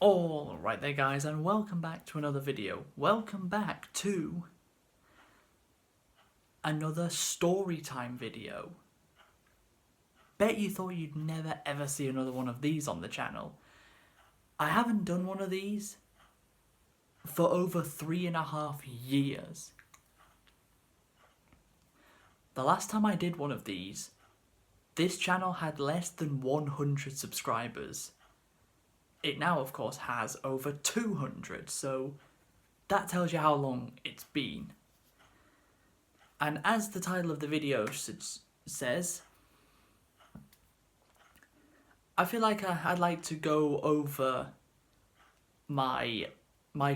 Alright there guys, and welcome back to another video. Welcome back to another story time video. Bet you thought you'd never ever see another one of these on the channel. I haven't done one of these for over 3.5 years. The last time I did one of these, this channel had less than 100 subscribers. It now, of course, has over 200, so that tells you how long it's been. And as the title of the video says, I feel like I'd like to go over my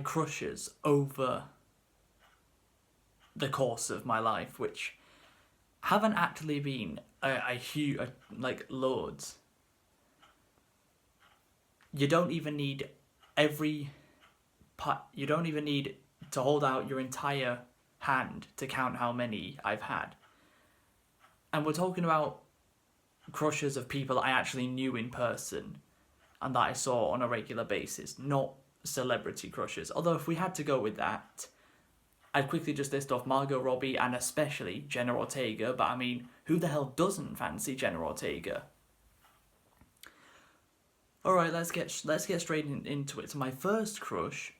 crushes over the course of my life, which haven't actually been a huge, like, loads. You don't even need you don't even need to hold out your entire hand to count how many I've had. And we're talking about crushes of people I actually knew in person and that I saw on a regular basis, not celebrity crushes. Although if we had to go with that, I'd quickly just list off Margot Robbie and especially Jenna Ortega, but I mean, who the hell doesn't fancy Jenna Ortega? Alright, let's get straight into it. So my first crush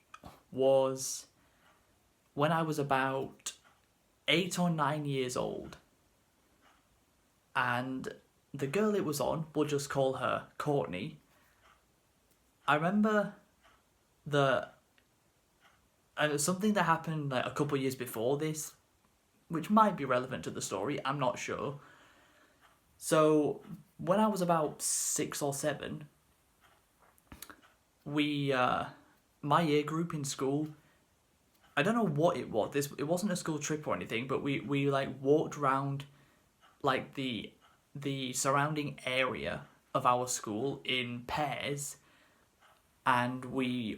was when I was about 8 or 9 years old. And the girl it was on, we'll just call her Courtney. I remember something that happened like a couple of years before this, which might be relevant to the story, I'm not sure. So when I was about 6 or 7, my year group in school, I don't know what it was. It wasn't a school trip or anything, but we like walked around like the surrounding area of our school in pairs, and we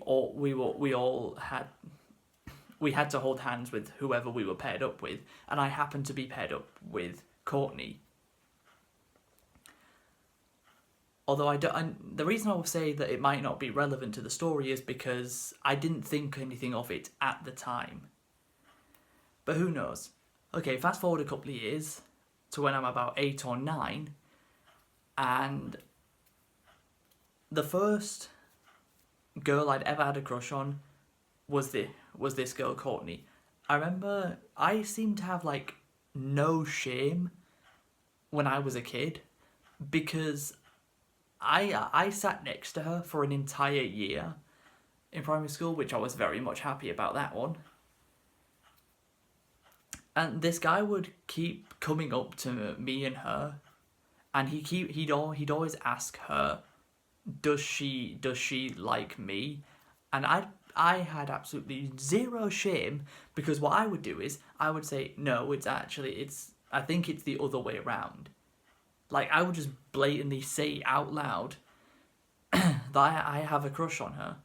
had to hold hands with whoever we were paired up with, and I happened to be paired up with Courtney. Although the reason I will say that it might not be relevant to the story is because I didn't think anything of it at the time. But who knows? Okay, fast forward a couple of years to when I'm about 8 or 9, and the first girl I'd ever had a crush on was this girl Courtney. I remember I seemed to have like no shame when I was a kid, because I sat next to her for an entire year in primary school, which I was very much happy about that one. And this guy would keep coming up to me and her, and he'd always ask her, does she like me? And I had absolutely zero shame, because what I would do is I would say, no, I think it's the other way around. Like, I would just blatantly say out loud that I have a crush on her,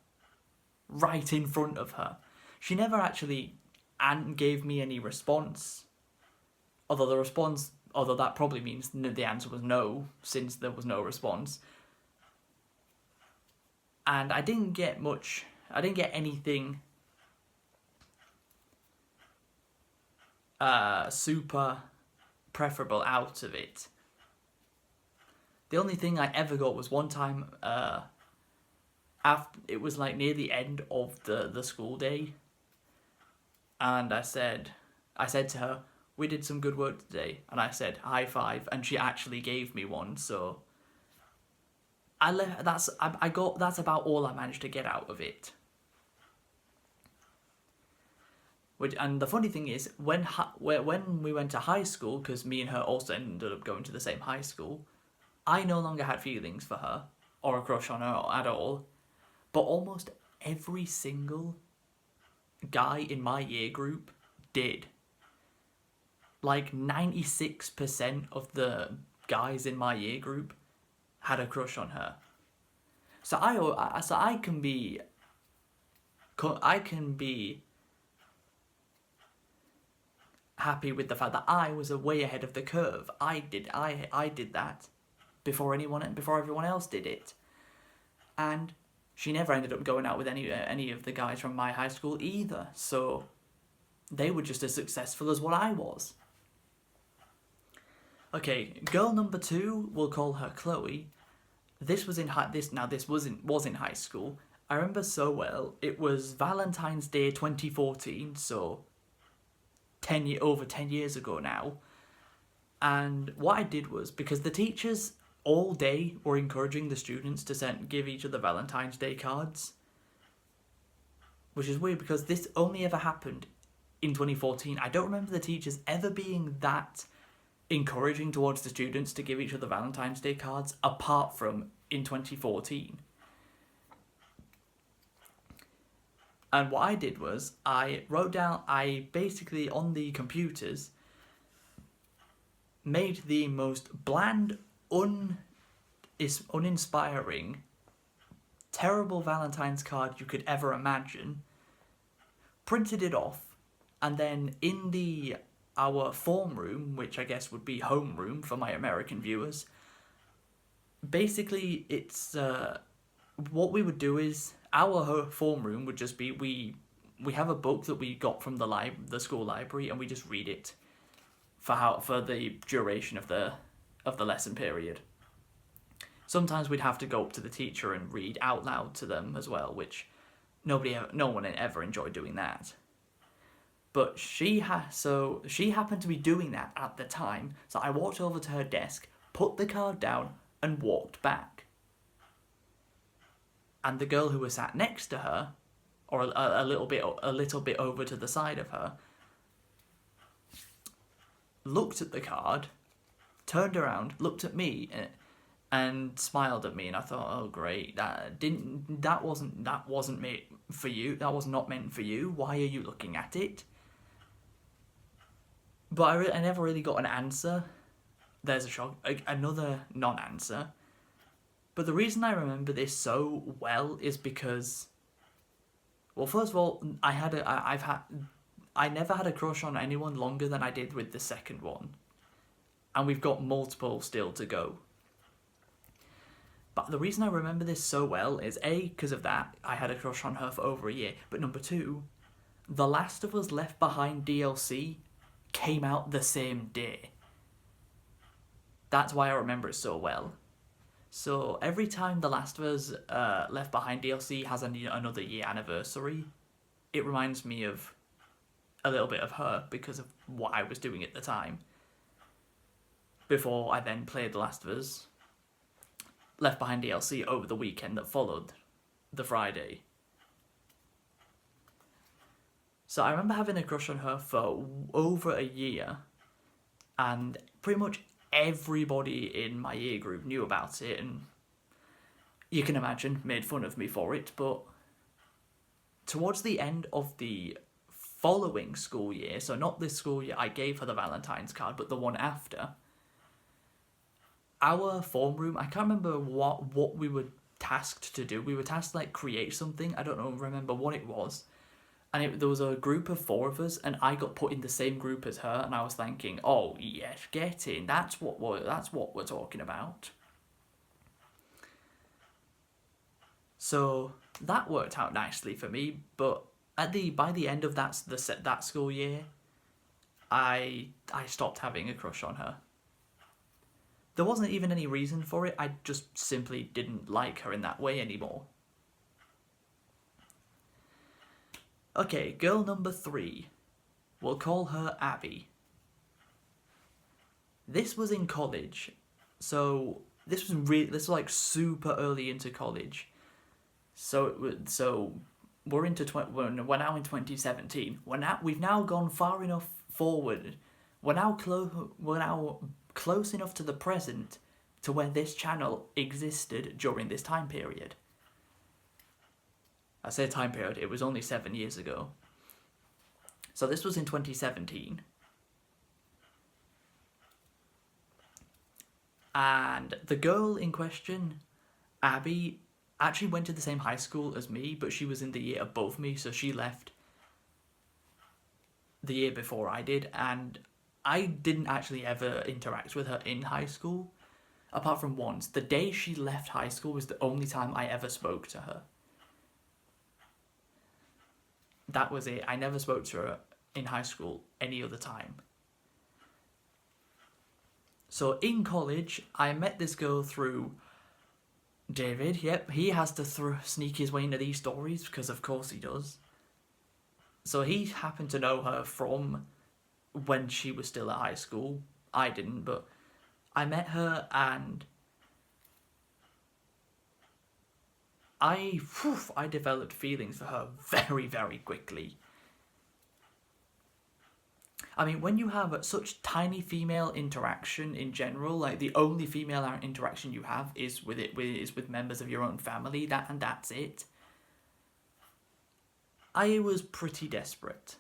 right in front of her. She never actually gave me any response, although that probably means the answer was no, since there was no response. And I didn't get anything super preferable out of it. The only thing I ever got was one time, after it was like near the end of the school day, and I said to her, we did some good work today, and I said high five, and she actually gave me one. So that's about all I managed to get out of it. And the funny thing is, when we went to high school, because me and her also ended up going to the same high school, I no longer had feelings for her, or a crush on her at all, but almost every single guy in my year group did. Like 96% of the guys in my year group had a crush on her. So I can be happy with the fact that I was way ahead of the curve. I did that before everyone else did it. And she never ended up going out with any of the guys from my high school either, so they were just as successful as what I was. Okay, girl number 2, we'll call her Chloe. This was in was in high school. I remember so well. It was Valentine's Day 2014, so over 10 years ago now. And what I did was, because the teachers all day were encouraging the students to give each other Valentine's Day cards, which is weird because this only ever happened in 2014. I don't remember the teachers ever being that encouraging towards the students to give each other Valentine's Day cards, apart from in 2014. And what I did was, I basically, on the computers, made the most bland, uninspiring, terrible Valentine's card you could ever imagine, printed it off, and then in our form room, which I guess would be homeroom for my American viewers, basically it's what we would do is our form room would just be we have a book that we got from the school library, and we just read it for the duration of the lesson period. Sometimes we'd have to go up to the teacher and read out loud to them as well, which no one ever enjoyed doing that. But she happened to be doing that at the time, so I walked over to her desk, put the card down, and walked back. And the girl who was sat next to her, or a little bit over to the side of her, looked at the card, turned around, looked at me, and smiled at me. And I thought, oh great, that wasn't made for you. That was not meant for you. Why are you looking at it? But I never really got an answer. There's a shock, another non-answer. But the reason I remember this so well is because, well, first of all, I never had a crush on anyone longer than I did with the second one, and we've got multiple still to go. But the reason I remember this so well is A, because of that, I had a crush on her for over a year. But number 2, The Last of Us Left Behind DLC came out the same day. That's why I remember it so well. So every time The Last of Us Left Behind DLC has another year anniversary, it reminds me of a little bit of her because of what I was doing at the time. Before I then played The Last of Us Left Behind DLC over the weekend that followed the Friday. So I remember having a crush on her for over a year, and pretty much everybody in my year group knew about it, and you can imagine, made fun of me for it. But towards the end of the following school year, so not this school year I gave her the Valentine's card, but the one after, our form room, I can't remember what we were tasked to do. We were tasked to create something. I don't remember what it was. And there was a group of 4 of us, and I got put in the same group as her, and I was thinking, oh yes, get in, that's what we're talking about. So that worked out nicely for me, but by the end of that school year, I stopped having a crush on her. There wasn't even any reason for it, I just simply didn't like her in that way anymore. Okay, girl number 3. We'll call her Abby. This was in college, so this was like super early into college. So we're now in 2017. We've now gone far enough forward. We're now close enough to the present to where this channel existed during this time period. I say time period, it was only 7 years ago. So this was in 2017. And the girl in question, Abby, actually went to the same high school as me, but she was in the year above me, so she left the year before I did, and I didn't actually ever interact with her in high school, apart from once. The day she left high school was the only time I ever spoke to her. That was it. I never spoke to her in high school any other time. So in college, I met this girl through David. Yep, he has to sneak his way into these stories because of course he does. So he happened to know her from when she was still at high school. I didn't, but I met her and I developed feelings for her very, very quickly. I mean, when you have such tiny female interaction in general, like the only female interaction you have is with members of your own family, that's it. I was pretty desperate.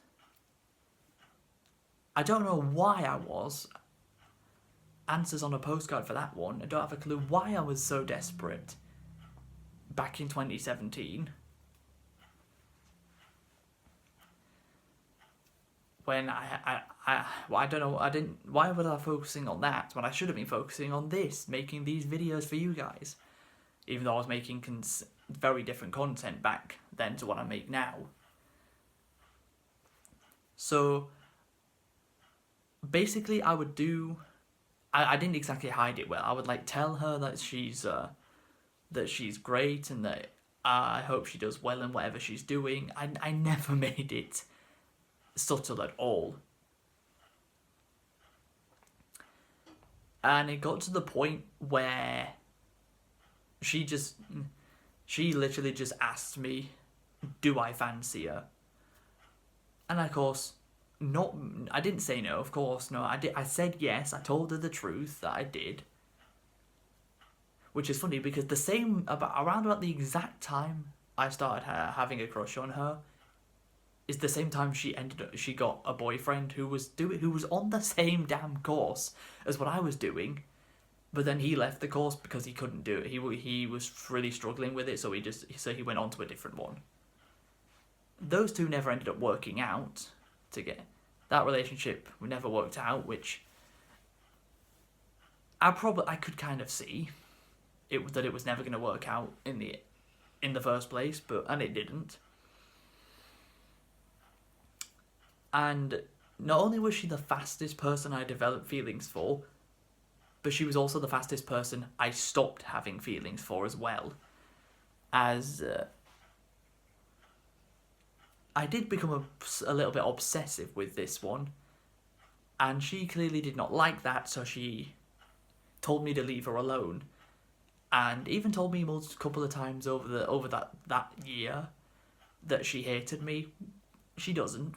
I don't know why I was. Answers on a postcard for that one. I don't have a clue why I was so desperate back in 2017. When I don't know, why was I focusing on that when I should have been focusing on this, making these videos for you guys? Even though I was making very different content back then to what I make now. So, basically I would do, I didn't exactly hide it well. I would like tell her that she's great and that I hope she does well in whatever she's doing. I never made it subtle at all. And it got to the point where she literally just asked me, do I fancy her? And of course, I didn't say no, of course, no. I said yes, I told her the truth that I did. Which is funny because around about the exact time I started having a crush on her is the same time she got a boyfriend who was on the same damn course as what I was doing, but then he left the course because he couldn't do it. He was really struggling with it, so he went on to a different one. Those two never ended up working out together. That relationship never worked out, which I could kind of see that it was never going to work out in the first place, and it didn't. And not only was she the fastest person I developed feelings for, but she was also the fastest person I stopped having feelings for as well. As I did become a little bit obsessive with this one, and she clearly did not like that, so she told me to leave her alone, and even told me a couple of times over that year that she hated me. She doesn't.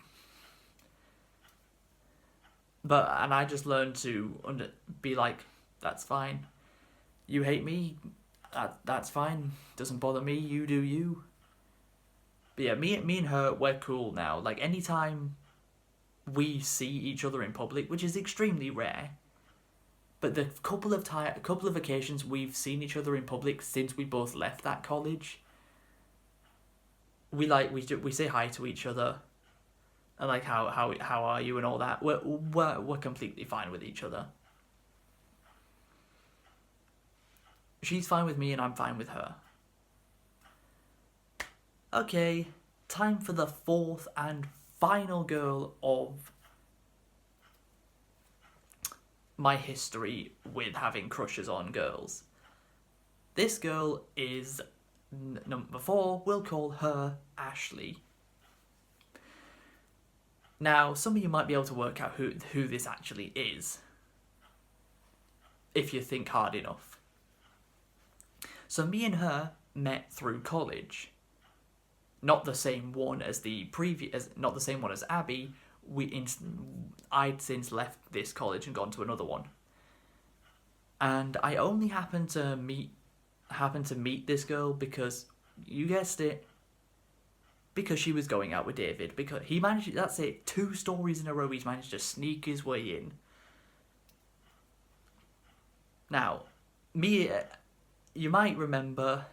And I just learned to be like, that's fine. You hate me, that's fine. Doesn't bother me. You do you. But yeah, me and her, we're cool now. Like anytime we see each other in public, which is extremely rare, but the couple of occasions we've seen each other in public since we both left that college, we say hi to each other. And like how are you and all that. We're completely fine with each other. She's fine with me and I'm fine with her. Okay, time for the fourth and final girl of my history with having crushes on girls. This girl is number 4. We'll call her Ashley. Now, some of you might be able to work out who this actually is, if you think hard enough. So me and her met through college. Not the same one as not the same one as Abby. I'd since left this college and gone to another one. And I only happened to meet this girl because, you guessed it, because she was going out with David. Because he managed, that's it, 2 stories in a row he's managed to sneak his way in. Now, you might remember,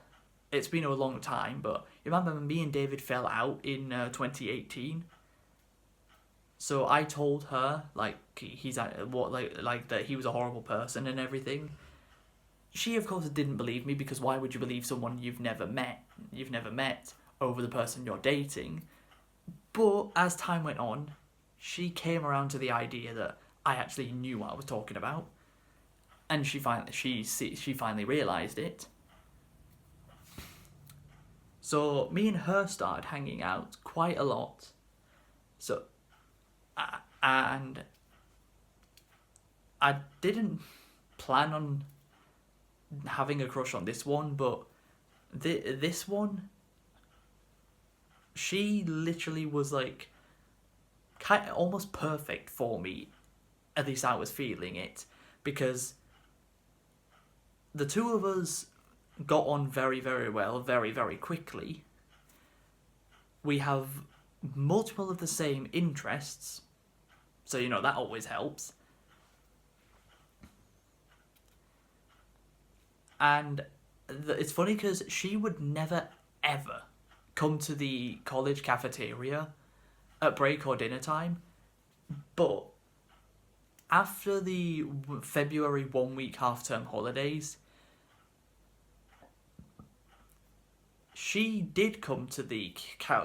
it's been a long time, but you remember me and David fell out in 2018? So I told her, like, that he was a horrible person and everything. She, of course, didn't believe me, because why would you believe someone you've never met over the person you're dating? But as time went on, she came around to the idea that I actually knew what I was talking about, and she finally realised it. So me and her started hanging out quite a lot. So, and I didn't plan on having a crush on this one, but this one, she literally was like kind of almost perfect for me. At least I was feeling it, because the two of us got on very, very well, very, very quickly. We have multiple of the same interests, so that always helps. And it's funny because she would never ever come to the college cafeteria at break or dinner time, but after the February 1 week half-term holidays, she did come to the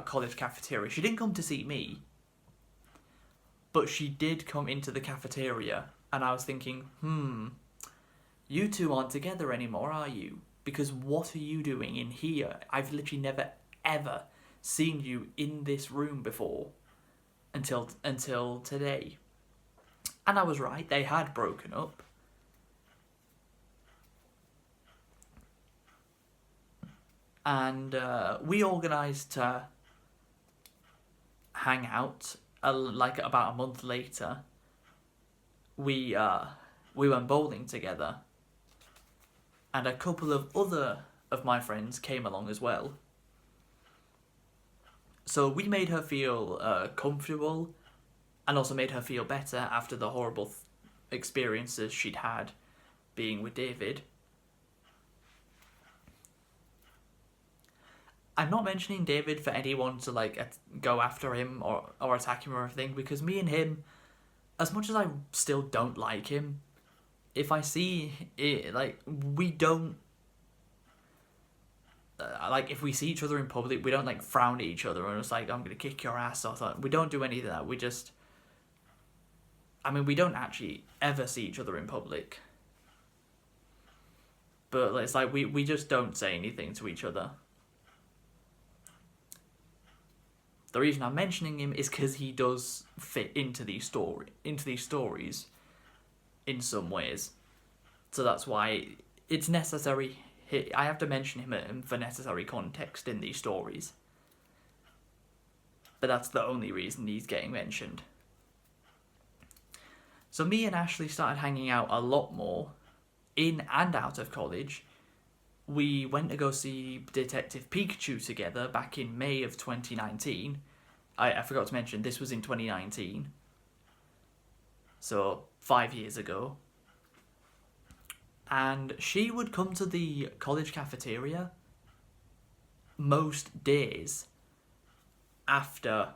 college cafeteria. She didn't come to see me, but she did come into the cafeteria, and I was thinking, you two aren't together anymore, are you? Because what are you doing in here? I've literally never, ever seen you in this room before until today. And I was right, they had broken up. And we organised to hang out. Like about a month later, we went bowling together, and a couple of other of my friends came along as well. So we made her feel comfortable, and also made her feel better after the horrible experiences she'd had being with David. I'm not mentioning David for anyone to go after him or attack him or anything, because me and him, as much as I still don't like him, if I see it, we don't if we see each other in public, we don't frown at each other and it's like, I'm gonna kick your ass or something. We don't do any of that. We just, we don't actually ever see each other in public, but it's like we just don't say anything to each other. The reason I'm mentioning him is because he does fit into these stories in some ways. So that's why it's necessary. I have to mention him for necessary context in these stories. But that's the only reason he's getting mentioned. So me and Ashley started hanging out a lot more, in and out of college. We went to go see Detective Pikachu together back in May of 2019. I forgot to mention, this was in 2019. So, 5 years ago. And she would come to the college cafeteria most days after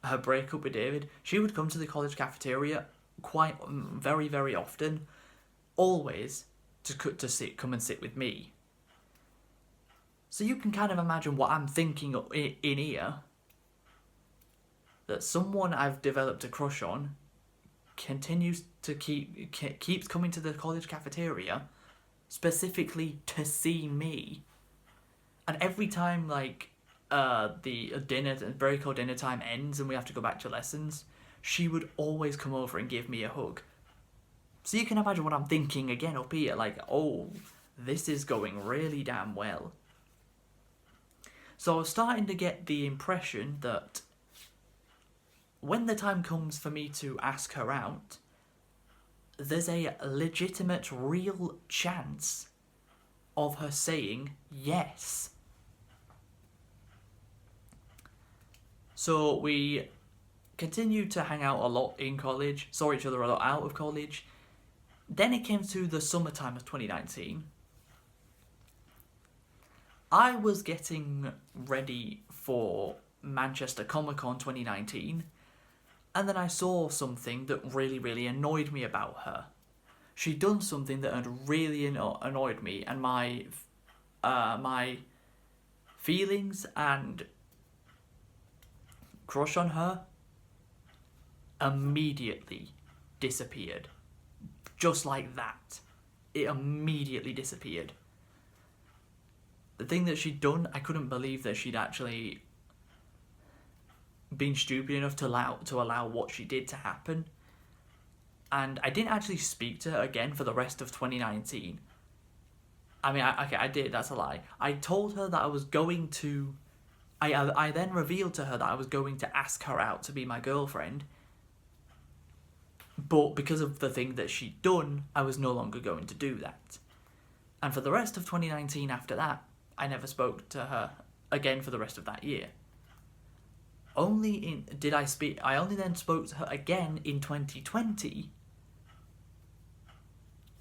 her breakup with David. She would come to the college cafeteria very, very often, always to come and sit with me. So you can kind of imagine what I'm thinking in here. That someone I've developed a crush on continues to keeps coming to the college cafeteria specifically to see me. And every time the break or dinner time ends and we have to go back to lessons, she would always come over and give me a hug. So you can imagine what I'm thinking again up here, oh, this is going really damn well. So I was starting to get the impression that when the time comes for me to ask her out, there's a legitimate, real chance of her saying yes. So we continued to hang out a lot in college, saw each other a lot out of college. Then it came to the summertime of 2019. I was getting ready for Manchester Comic Con 2019, and then I saw something that really, really annoyed me about her. She'd done something that had really annoyed me, and my feelings and crush on her immediately disappeared. Just like that. It immediately disappeared. The thing that she'd done, I couldn't believe that she'd actually been stupid enough to allow what she did to happen. And I didn't actually speak to her again for the rest of 2019. I mean, I did, that's a lie. I told her that I was going to... I then revealed to her that I was going to ask her out to be my girlfriend. But because of the thing that she'd done, I was no longer going to do that. And for the rest of 2019 after that, I never spoke to her again for the rest of that year. I only then spoke to her again in 2020,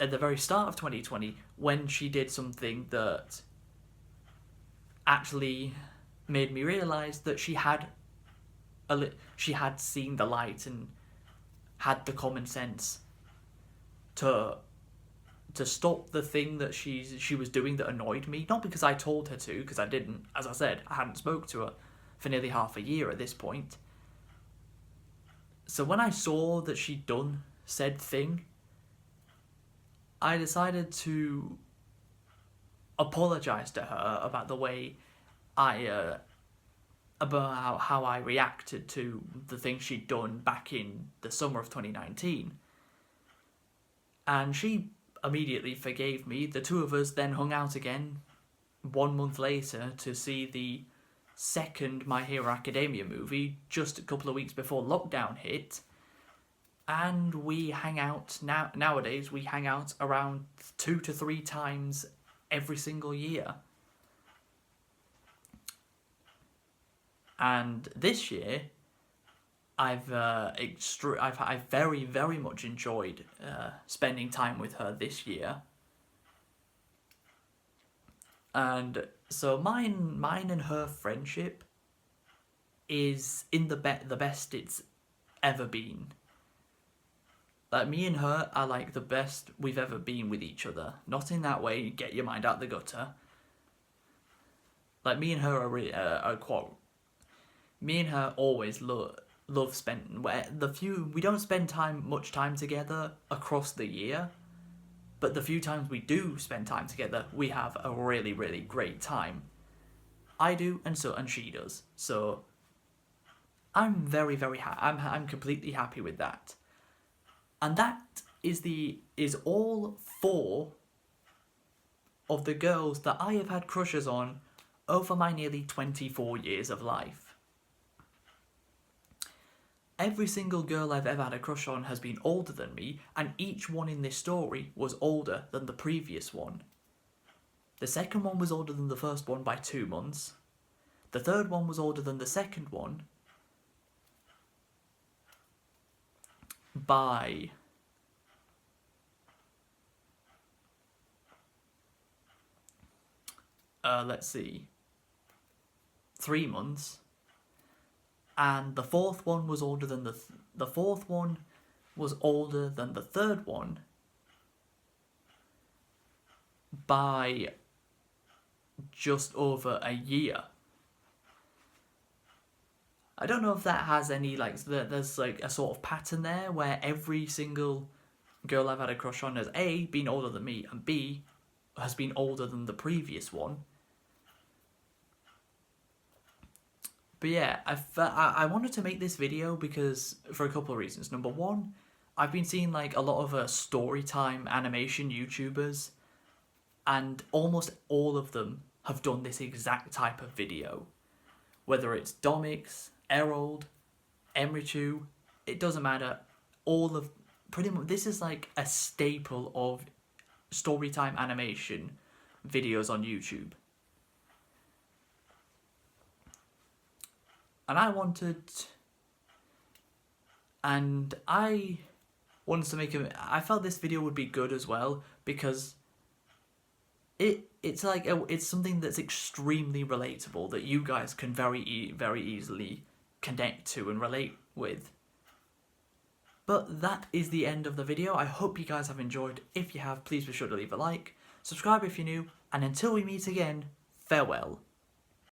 at the very start of 2020, when she did something that actually made me realise that she had seen the light and had the common sense to stop the thing that she was doing that annoyed me. Not because I told her to, because I didn't. As I said, I hadn't spoke to her for nearly half a year at this point. So when I saw that she'd done said thing, I decided to apologise to her about the way about how I reacted to the things she'd done back in the summer of 2019. And she immediately forgave me. The two of us then hung out again 1 month later to see the second My Hero Academia movie, just a couple of weeks before lockdown hit. And we hang out, nowadays we hang out around 2 to 3 times every single year. And this year, I've very, very much enjoyed spending time with her this year. And so mine and her friendship is in the best it's ever been. Like, me and her are like the best we've ever been with each other. Not in that way, get your mind out the gutter. Like, me and her are quite... Me and her always love spending... We don't spend much time together across the year, but the few times we do spend time together, we have a really, really great time. I do, and she does. So I'm very, very happy. I'm completely happy with that. And that is all 4 of the girls that I have had crushes on over my nearly 24 years of life. Every single girl I've ever had a crush on has been older than me, and each one in this story was older than the previous one. The second one was older than the first one by 2 months. The third one was older than the second one by let's see, 3 months. And the fourth one was older than the fourth one was older than the third one by just over a year. I don't know if that has any, like, there's like a sort of pattern there where every single girl I've had a crush on has A, been older than me, and B, has been older than the previous one. But yeah, I wanted to make this video because, for a couple of reasons. Number one, I've been seeing like a lot of Storytime animation YouTubers, and almost all of them have done this exact type of video. Whether it's Domix, Erold, Emrichu, it doesn't matter. Pretty much, this is like a staple of Storytime animation videos on YouTube. And I wanted to make I felt this video would be good as well because it's like it's something that's extremely relatable that you guys can very easily connect to and relate with. But that is the end of the video. I hope you guys have enjoyed. If you have, please be sure to leave a like, subscribe if you're new, and until we meet again, farewell.